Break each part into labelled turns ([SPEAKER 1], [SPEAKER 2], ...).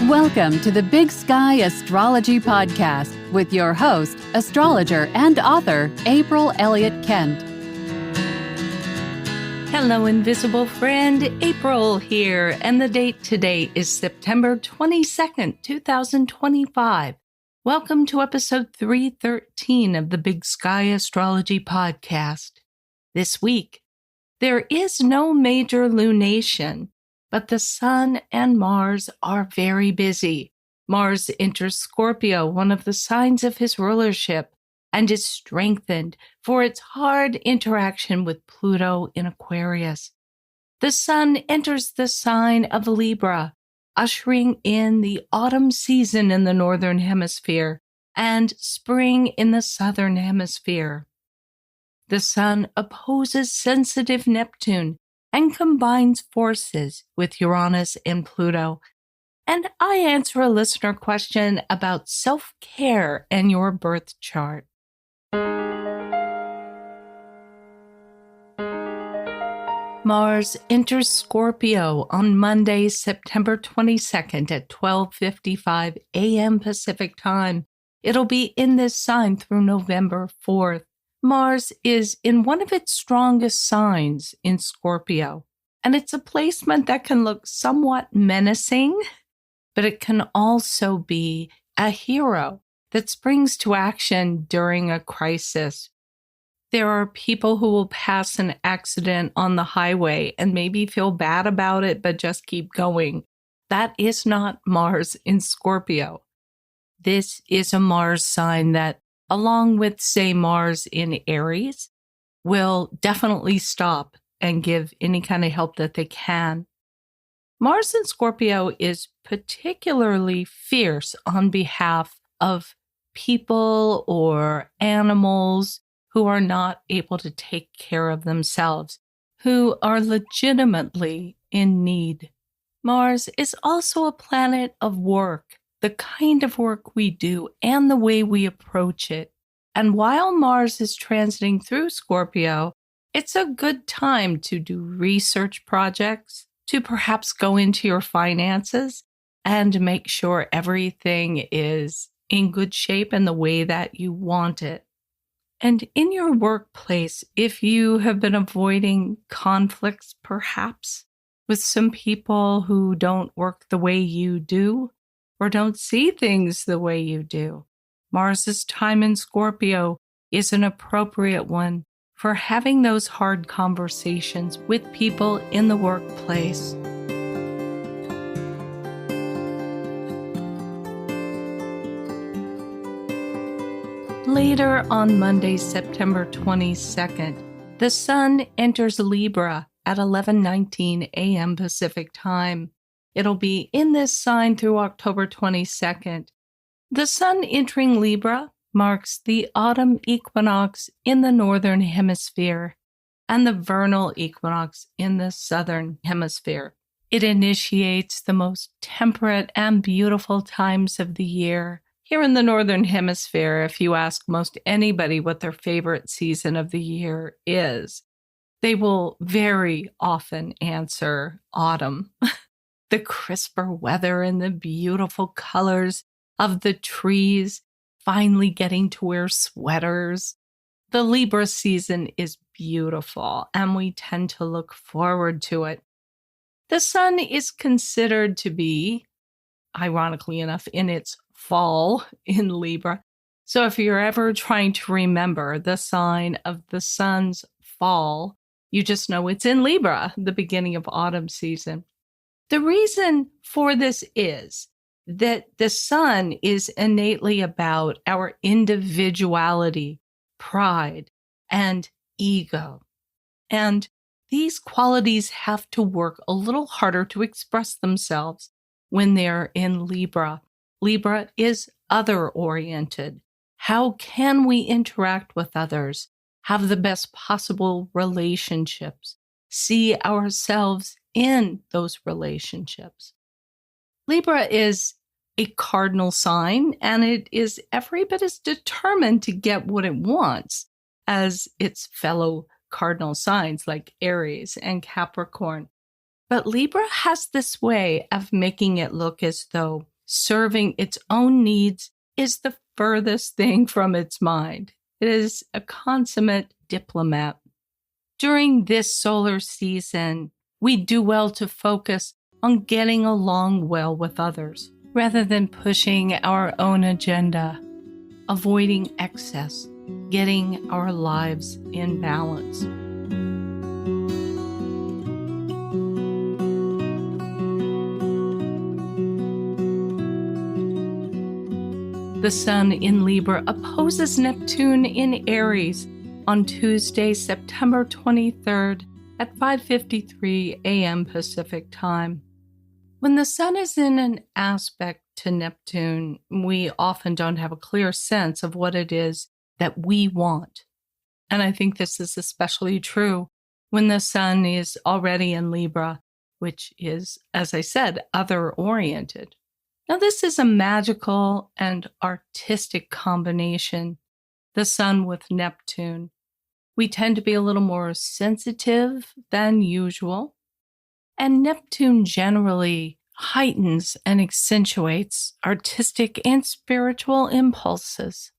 [SPEAKER 1] Welcome to the Big Sky Astrology Podcast with your host, astrologer and author, April Elliott Kent.
[SPEAKER 2] Hello, invisible friend. April here, and the date today is September 22nd, 2025. Welcome to episode 313 of the Big Sky Astrology Podcast. This week, there is no major lunation, but the Sun and Mars are very busy. Mars enters Scorpio, one of the signs of his rulership, and is strengthened for its hard interaction with Pluto in Aquarius. The Sun enters the sign of Libra, ushering in the autumn season in the Northern Hemisphere and spring in the Southern Hemisphere. The Sun opposes sensitive Neptune and combines forces with Uranus and Pluto. And I answer a listener question about self-care and your birth chart. Mars enters Scorpio on Monday, September 22nd at 12:55 a.m. Pacific Time. It'll be in this sign through November 4th. Mars is in one of its strongest signs in Scorpio, and it's a placement that can look somewhat menacing, but it can also be a hero that springs to action during a crisis. There are people who will pass an accident on the highway and maybe feel bad about it, but just keep going. That is not Mars in Scorpio. This is a Mars sign that, along with, say, Mars in Aries, will definitely stop and give any kind of help that they can. Mars in Scorpio is particularly fierce on behalf of people or animals who are not able to take care of themselves, who are legitimately in need. Mars is also a planet of work, the kind of work we do and the way we approach it. And while Mars is transiting through Scorpio, it's a good time to do research projects, to perhaps go into your finances and make sure everything is in good shape in the way that you want it. And in your workplace, if you have been avoiding conflicts, perhaps, with some people who don't work the way you do, or don't see things the way you do, Mars's time in Scorpio is an appropriate one for having those hard conversations with people in the workplace. Later on Monday, September 22nd, the Sun enters Libra at 11:19 a.m. Pacific Time. It'll be in this sign through October 22nd. The Sun entering Libra marks the autumn equinox in the Northern Hemisphere and the vernal equinox in the Southern Hemisphere. It initiates the most temperate and beautiful times of the year. Here in the Northern Hemisphere, if you ask most anybody what their favorite season of the year is, they will very often answer autumn. The crisper weather and the beautiful colors of the trees, finally getting to wear sweaters. The Libra season is beautiful, and we tend to look forward to it. The Sun is considered to be, ironically enough, in its fall in Libra. So if you're ever trying to remember the sign of the Sun's fall, you just know it's in Libra, the beginning of autumn season. The reason for this is that the Sun is innately about our individuality, pride, and ego. And these qualities have to work a little harder to express themselves when they're in Libra. Libra is other-oriented. How can we interact with others, have the best possible relationships, see ourselves in those relationships? Libra is a cardinal sign, and it is every bit as determined to get what it wants as its fellow cardinal signs like Aries and Capricorn. But Libra has this way of making it look as though serving its own needs is the furthest thing from its mind. It is a consummate diplomat. During this solar season, we do well to focus on getting along well with others, rather than pushing our own agenda, avoiding excess, getting our lives in balance. The Sun in Libra opposes Neptune in Aries on Tuesday, September 23rd at 5:53 a.m. Pacific Time. When the Sun is in an aspect to Neptune, we often don't have a clear sense of what it is that we want. And I think this is especially true when the Sun is already in Libra, which is, as I said, other-oriented. Now, this is a magical and artistic combination, the Sun with Neptune. We tend to be a little more sensitive than usual, and Neptune generally heightens and accentuates artistic and spiritual impulses.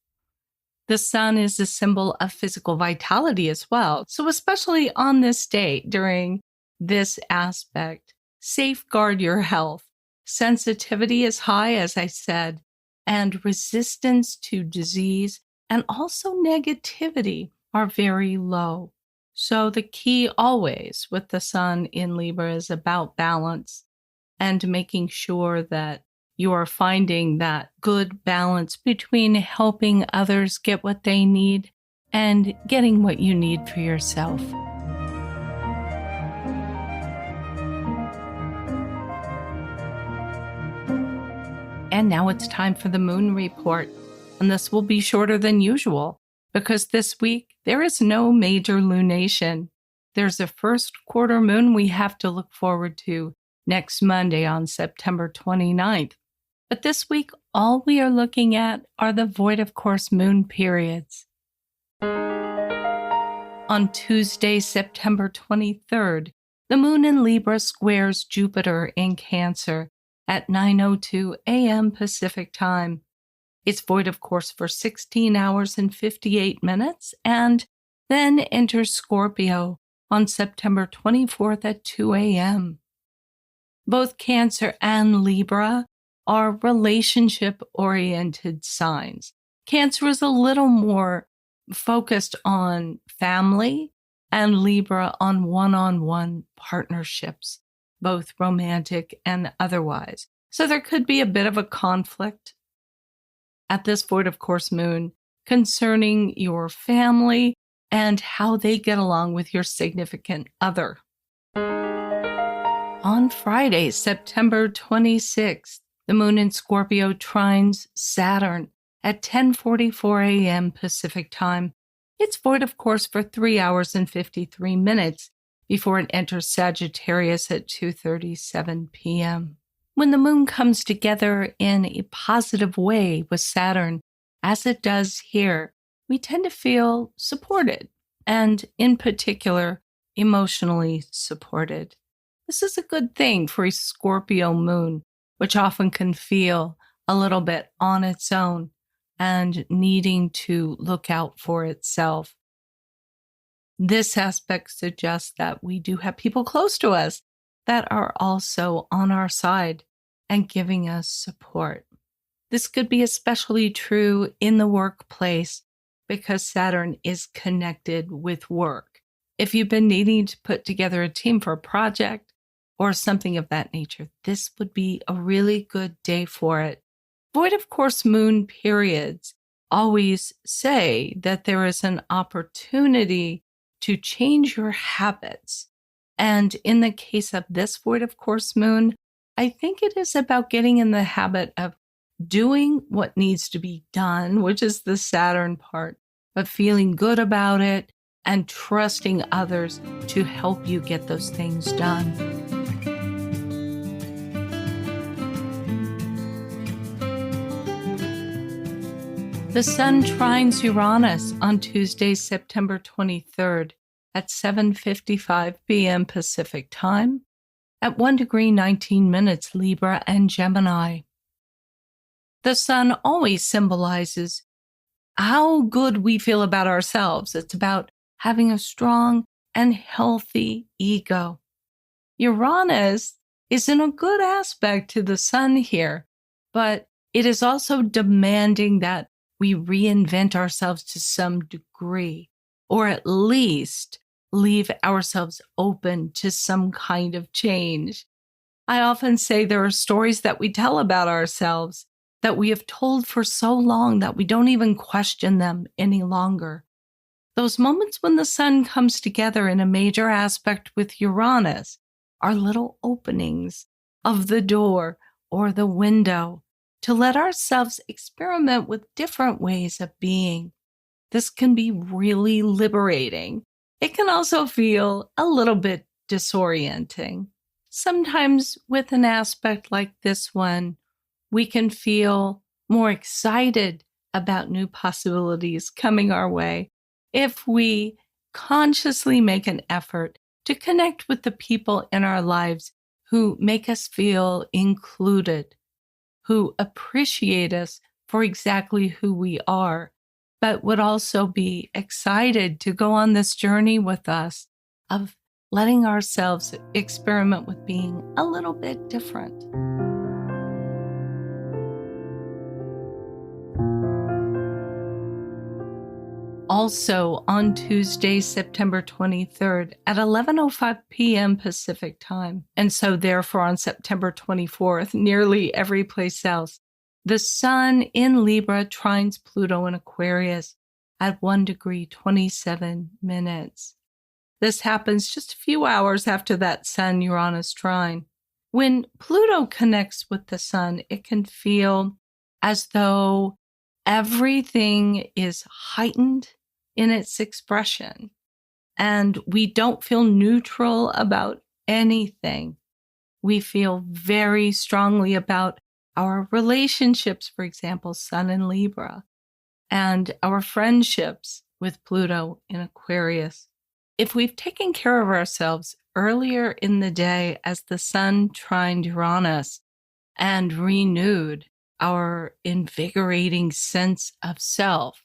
[SPEAKER 2] The Sun is a symbol of physical vitality as well, so especially on this day during this aspect, safeguard your health. Sensitivity is high, as I said, and resistance to disease and also negativity are very low. So the key always with the Sun in Libra is about balance and making sure that you are finding that good balance between helping others get what they need and getting what you need for yourself. And now it's time for the moon report, and this will be shorter than usual because this week there is no major lunation. There's a first quarter moon we have to look forward to next Monday on September 29th. But this week, all we are looking at are the void of course moon periods. On Tuesday, September 23rd, the moon in Libra squares Jupiter in Cancer at 9:02 a.m. Pacific Time. It's void of course for 16 hours and 58 minutes and then enters Scorpio on September 24th at 2 a.m. Both Cancer and Libra are relationship-oriented signs. Cancer is a little more focused on family and Libra on one-on-one partnerships, both romantic and otherwise. So there could be a bit of a conflict at this void of course moon concerning your family and how they get along with your significant other. On Friday, September 26th, the moon in Scorpio trines Saturn at 10:44 a.m. Pacific Time. It's void of course for 3 hours and 53 minutes before it enters Sagittarius at 2:37 p.m. When the moon comes together in a positive way with Saturn, as it does here, we tend to feel supported, and in particular, emotionally supported. This is a good thing for a Scorpio moon, which often can feel a little bit on its own and needing to look out for itself. This aspect suggests that we do have people close to us that are also on our side and giving us support. This could be especially true in the workplace because Saturn is connected with work. If you've been needing to put together a team for a project or something of that nature, this would be a really good day for it. Void of course moon periods always say that there is an opportunity to change your habits. And in the case of this void of course moon, I think it is about getting in the habit of doing what needs to be done, which is the Saturn part, but feeling good about it and trusting others to help you get those things done. The Sun trines Uranus on Tuesday, September 23rd at 7:55 p.m. Pacific Time at 1 degree 19 minutes Libra and Gemini. The sun always symbolizes how good we feel about ourselves. It's about having a strong and healthy ego. Uranus is in a good aspect to the sun here, but it is also demanding that we reinvent ourselves to some degree, or at least leave ourselves open to some kind of change. I often say there are stories that we tell about ourselves that we have told for so long that we don't even question them any longer. Those moments when the sun comes together in a major aspect with Uranus are little openings of the door or the window to let ourselves experiment with different ways of being. This can be really liberating. It can also feel a little bit disorienting. Sometimes with an aspect like this one, we can feel more excited about new possibilities coming our way if we consciously make an effort to connect with the people in our lives who make us feel included, who appreciate us for exactly who we are, but would also be excited to go on this journey with us of letting ourselves experiment with being a little bit different. Also on Tuesday, September 23rd at 11:05 p.m. Pacific time, and so therefore on September 24th, nearly every place else, the sun in Libra trines Pluto in Aquarius at 1 degree 27 minutes. This happens just a few hours after that Sun-Uranus trine. When Pluto connects with the sun, it can feel as though everything is heightened in its expression, and we don't feel neutral about anything. We feel very strongly about our relationships, for example, Sun in Libra, and our friendships with Pluto in Aquarius. If we've taken care of ourselves earlier in the day as the sun trined Uranus and renewed our invigorating sense of self,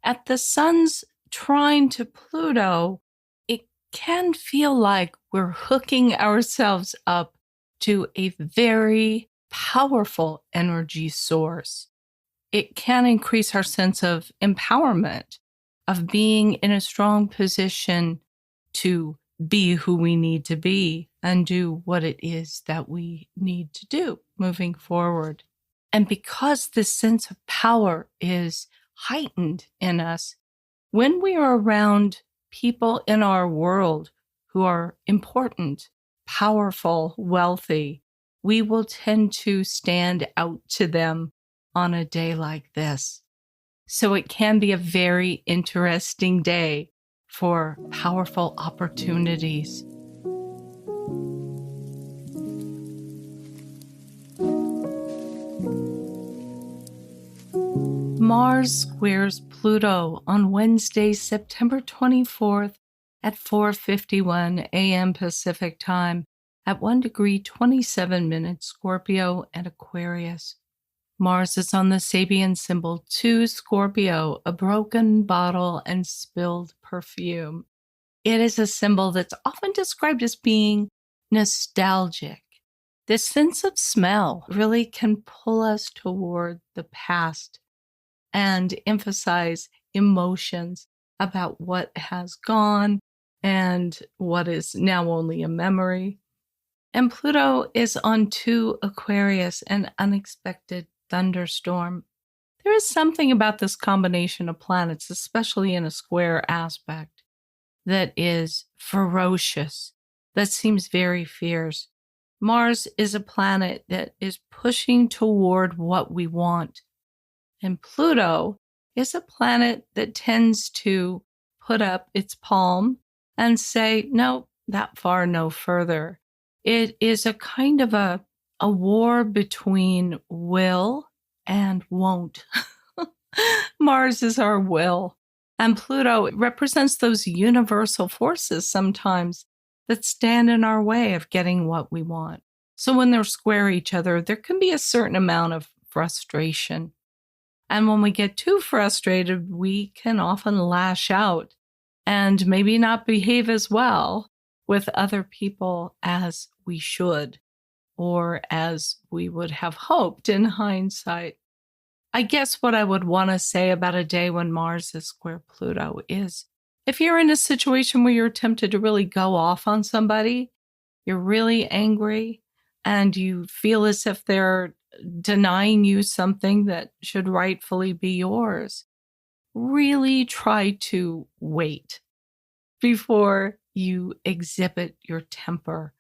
[SPEAKER 2] at the sun's trine to Pluto, it can feel like we're hooking ourselves up to a very powerful energy source. It can increase our sense of empowerment, of being in a strong position to be who we need to be and do what it is that we need to do moving forward. And because this sense of power is heightened in us, when we are around people in our world who are important, powerful, wealthy, we will tend to stand out to them on a day like this. So it can be a very interesting day for powerful opportunities. Mars squares Pluto on Wednesday, September 24th at 4:51 a.m. Pacific time at 1 degree 27 minutes Scorpio and Aquarius. Mars is on the Sabian symbol 2 Scorpio, a broken bottle and spilled perfume. It is a symbol that's often described as being nostalgic. This sense of smell really can pull us toward the past and emphasize emotions about what has gone and what is now only a memory. And Pluto is on 2 Aquarius, an unexpected thunderstorm. There is something about this combination of planets, especially in a square aspect, that is ferocious, that seems very fierce. Mars is a planet that is pushing toward what we want. And Pluto is a planet that tends to put up its palm and say, no, that far, no further. It is a kind of a war between will and won't. Mars is our will, and Pluto represents those universal forces sometimes that stand in our way of getting what we want. So when they're square each other, there can be a certain amount of frustration. And when we get too frustrated, we can often lash out and maybe not behave as well with other people as we should, or as we would have hoped in hindsight. I guess what I would want to say about a day when Mars is square Pluto is, if you're in a situation where you're tempted to really go off on somebody, you're really angry, and you feel as if they're denying you something that should rightfully be yours, really try to wait before you exhibit your temper,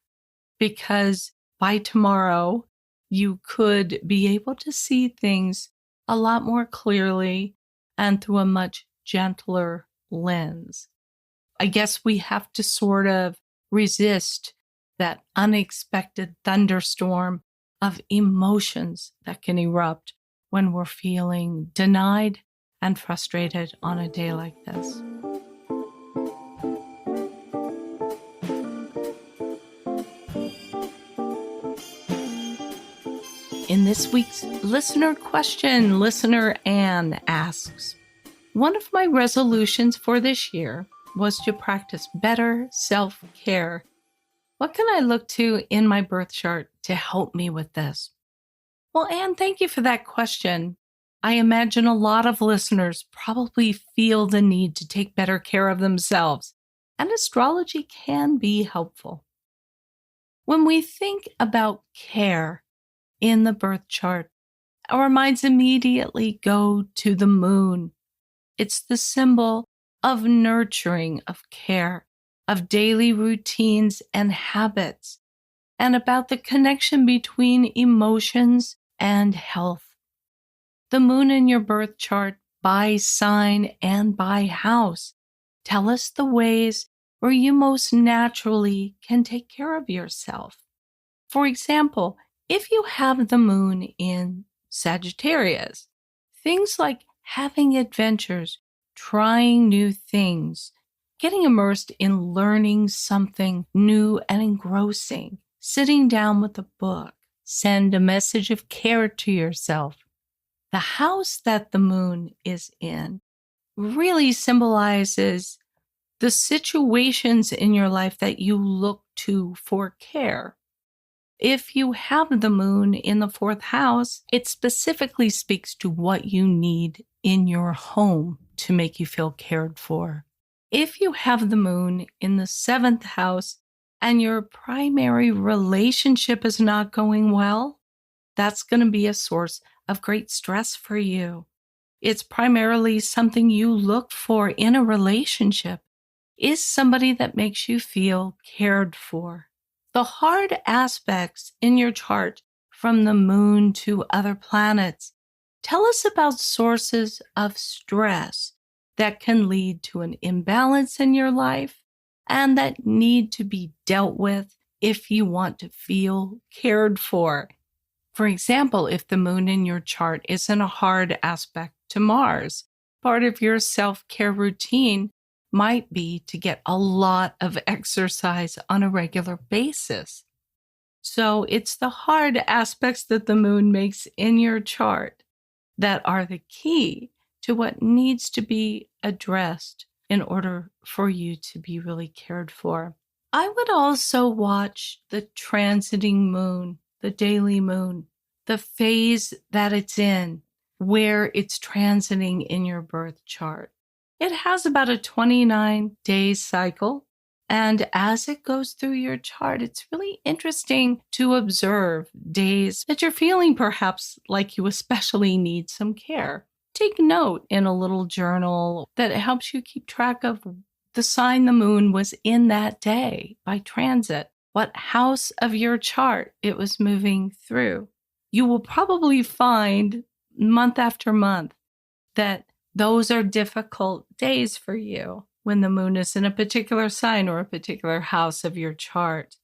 [SPEAKER 2] because by tomorrow, you could be able to see things a lot more clearly and through a much gentler lens. I guess we have to sort of resist that unexpected thunderstorm of emotions that can erupt when we're feeling denied and frustrated on a day like this. In this week's listener question, listener Anne asks, one of my resolutions for this year was to practice better self-care. What can I look to in my birth chart to help me with this? Well, Anne, thank you for that question. I imagine a lot of listeners probably feel the need to take better care of themselves, and astrology can be helpful. When we think about care in the birth chart, our minds immediately go to the moon. It's the symbol of nurturing, of care, of daily routines and habits, and about the connection between emotions and health. The moon in your birth chart, by sign and by house, tell us the ways where you most naturally can take care of yourself. For example, if you have the moon in Sagittarius, things like having adventures, trying new things, getting immersed in learning something new and engrossing, sitting down with a book, send a message of care to yourself. The house that the moon is in really symbolizes the situations in your life that you look to for care. If you have the moon in the fourth house, it specifically speaks to what you need in your home to make you feel cared for. If you have the moon in the seventh house and your primary relationship is not going well, that's going to be a source of great stress for you. It's primarily something you look for in a relationship, is somebody that makes you feel cared for. The hard aspects in your chart, from the moon to other planets, tell us about sources of stress that can lead to an imbalance in your life and that need to be dealt with if you want to feel cared for. For example, if the moon in your chart is in a hard aspect to Mars, part of your self-care routine might be to get a lot of exercise on a regular basis. So it's the hard aspects that the moon makes in your chart that are the key to what needs to be addressed in order for you to be really cared for. I would also watch the transiting moon, the daily moon, the phase that it's in, where it's transiting in your birth chart. It has about a 29-day cycle, and as it goes through your chart, it's really interesting to observe days that you're feeling perhaps like you especially need some care. Take note in a little journal that helps you keep track of the sign the moon was in that day by transit, what house of your chart it was moving through. You will probably find month after month that those are difficult days for you when the moon is in a particular sign or a particular house of your chart.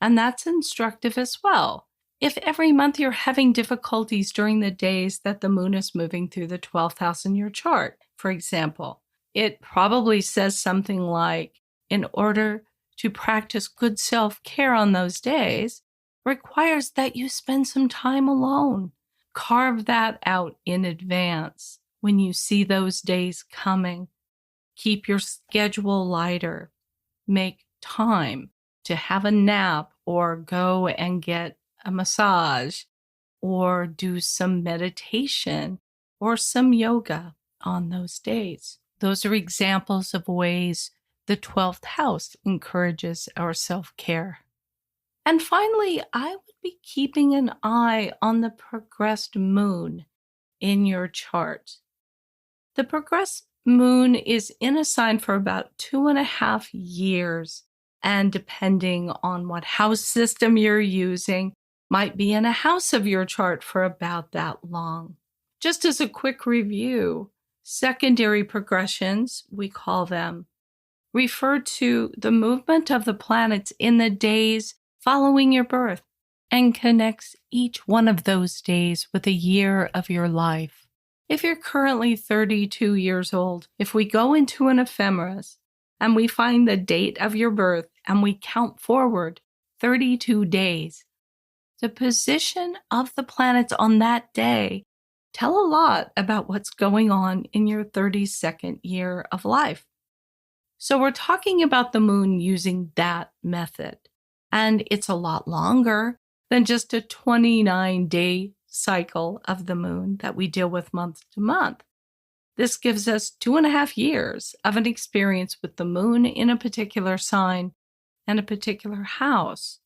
[SPEAKER 2] And that's instructive as well. If every month you're having difficulties during the days that the moon is moving through the 12th house in your chart, for example, it probably says something like, in order to practice good self-care on those days, requires that you spend some time alone, Carve that out in advance when you see those days coming. Keep your schedule lighter. Make time to have a nap or go and get a massage or do some meditation or some yoga on those days. Those are examples of ways the 12th house encourages our self-care. And finally, I would be keeping an eye on the progressed moon in your chart. The progressed moon is in a sign for about 2.5 years, and depending on what house system you're using, might be in a house of your chart for about that long. Just as a quick review, secondary progressions, we call them, refer to the movement of the planets in the days following your birth and connects each one of those days with a year of your life. If you're currently 32 years old, if we go into an ephemeris and we find the date of your birth and we count forward 32 days, the position of the planets on that day tell a lot about what's going on in your 32nd year of life. So we're talking about the moon using that method, and it's a lot longer than just a 29-day cycle of the moon that we deal with month to month. This gives us 2.5 years of an experience with the moon in a particular sign and a particular house.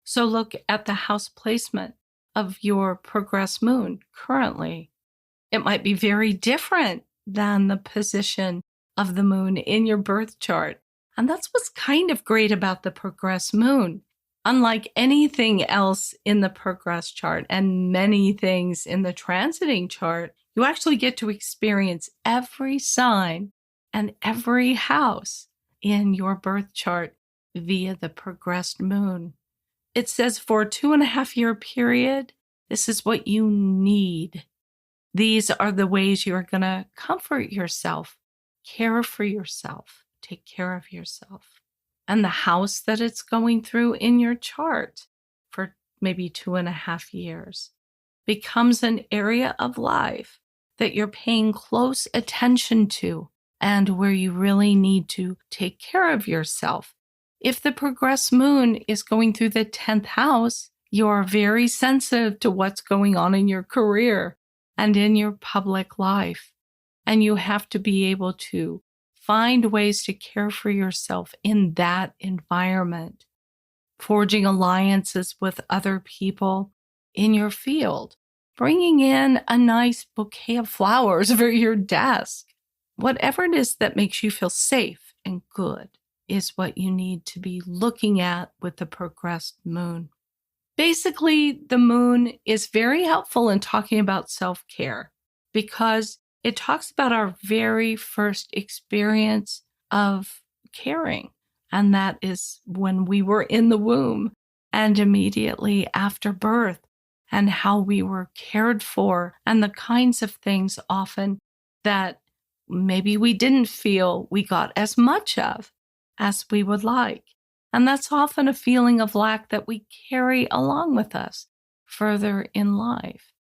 [SPEAKER 2] So look at the house placement of your progressed moon currently. It might be very different than the position of the moon in your birth chart. And that's what's kind of great about the progressed moon. Unlike anything else in the progress chart and many things in the transiting chart, you actually get to experience every sign and every house in your birth chart via the progressed moon. It says for a 2.5-year period, this is what you need. These are the ways you're going to comfort yourself, care for yourself, take care of yourself. And the house that it's going through in your chart for maybe 2.5 years becomes an area of life that you're paying close attention to and where you really need to take care of yourself. If the progressed moon is going through the 10th house, you're very sensitive to what's going on in your career and in your public life. And you have to be able to find ways to care for yourself in that environment, forging alliances with other people in your field, bringing in a nice bouquet of flowers for your desk. Whatever it is that makes you feel safe and good is what you need to be looking at with the progressed moon. Basically, the moon is very helpful in talking about self-care because it talks about our very first experience of caring. And that is when we were in the womb and immediately after birth, and how we were cared for and the kinds of things often that maybe we didn't feel we got as much of as we would like. And that's often a feeling of lack that we carry along with us further in life.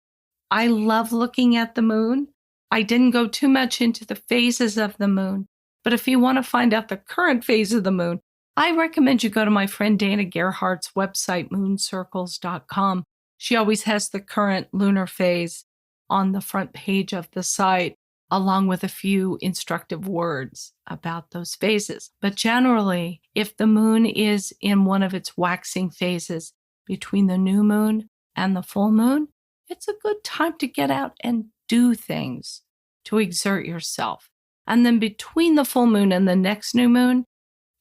[SPEAKER 2] I love looking at the moon. I didn't go too much into the phases of the moon, but if you want to find out the current phase of the moon, I recommend you go to my friend Dana Gerhardt's website, mooncircles.com. She always has the current lunar phase on the front page of the site, along with a few instructive words about those phases. But generally, if the moon is in one of its waxing phases between the new moon and the full moon, it's a good time to get out and do things, to exert yourself. And then between the full moon and the next new moon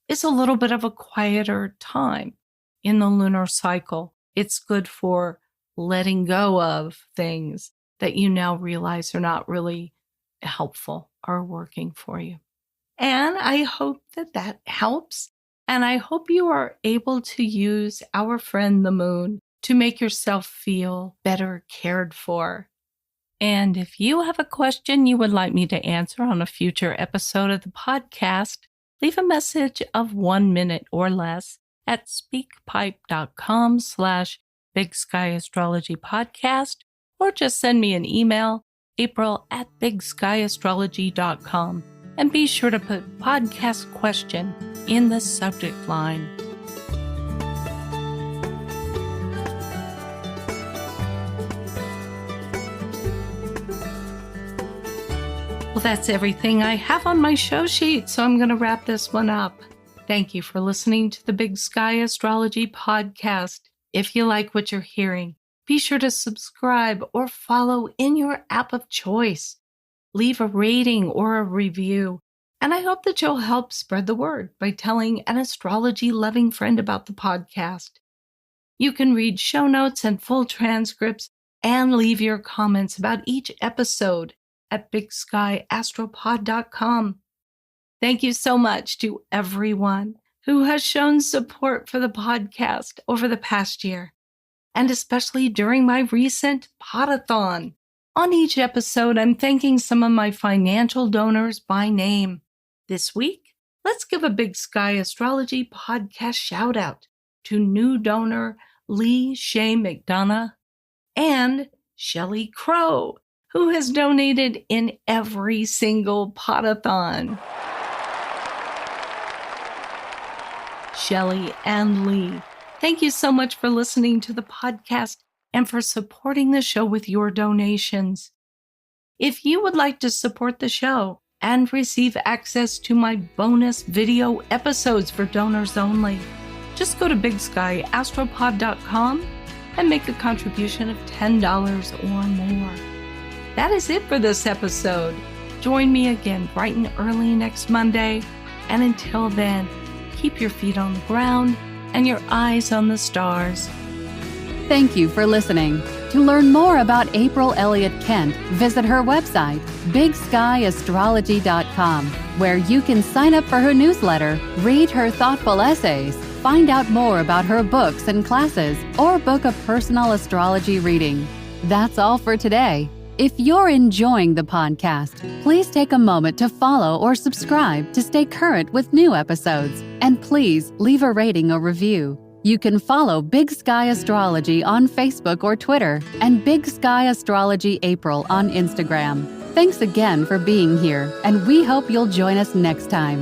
[SPEAKER 2] is a little bit of a quieter time in the lunar cycle. It's good for letting go of things that you now realize are not really helpful or working for you. And I hope that helps. And I hope you are able to use our friend the moon to make yourself feel better cared for. And if you have a question you would like me to answer on a future episode of the podcast, leave a message of 1 minute or less at speakpipe.com/Big Sky Astrology Podcast, or just send me an email, april@bigskyAstrology.com, and be sure to put podcast question in the subject line. Well, that's everything I have on my show sheet, so I'm going to wrap this one up. Thank you for listening to the Big Sky Astrology Podcast. If you like what you're hearing, be sure to subscribe or follow in your app of choice. Leave a rating or a review, and I hope that you'll help spread the word by telling an astrology-loving friend about the podcast. You can read show notes and full transcripts and leave your comments about each episode at bigskyastropod.com. Thank you so much to everyone who has shown support for the podcast over the past year, and especially during my recent podathon. On each episode, I'm thanking some of my financial donors by name. This week, let's give a Big Sky Astrology podcast shout out to new donor Lee Shea McDonough and Shelley Crow, who has donated in every single podathon. Shelley and Lee, thank you so much for listening to the podcast and for supporting the show with your donations. If you would like to support the show and receive access to my bonus video episodes for donors only, just go to bigskyastropod.com and make a contribution of $10 or more. That is it for this episode. Join me again bright and early next Monday. And until then, keep your feet on the ground and your eyes on the stars.
[SPEAKER 1] Thank you for listening. To learn more about April Elliott Kent, visit her website, bigskyAstrology.com, where you can sign up for her newsletter, read her thoughtful essays, find out more about her books and classes, or book a personal astrology reading. That's all for today. If you're enjoying the podcast, please take a moment to follow or subscribe to stay current with new episodes. And please leave a rating or review. You can follow Big Sky Astrology on Facebook or Twitter and Big Sky Astrology April on Instagram. Thanks again for being here, and we hope you'll join us next time.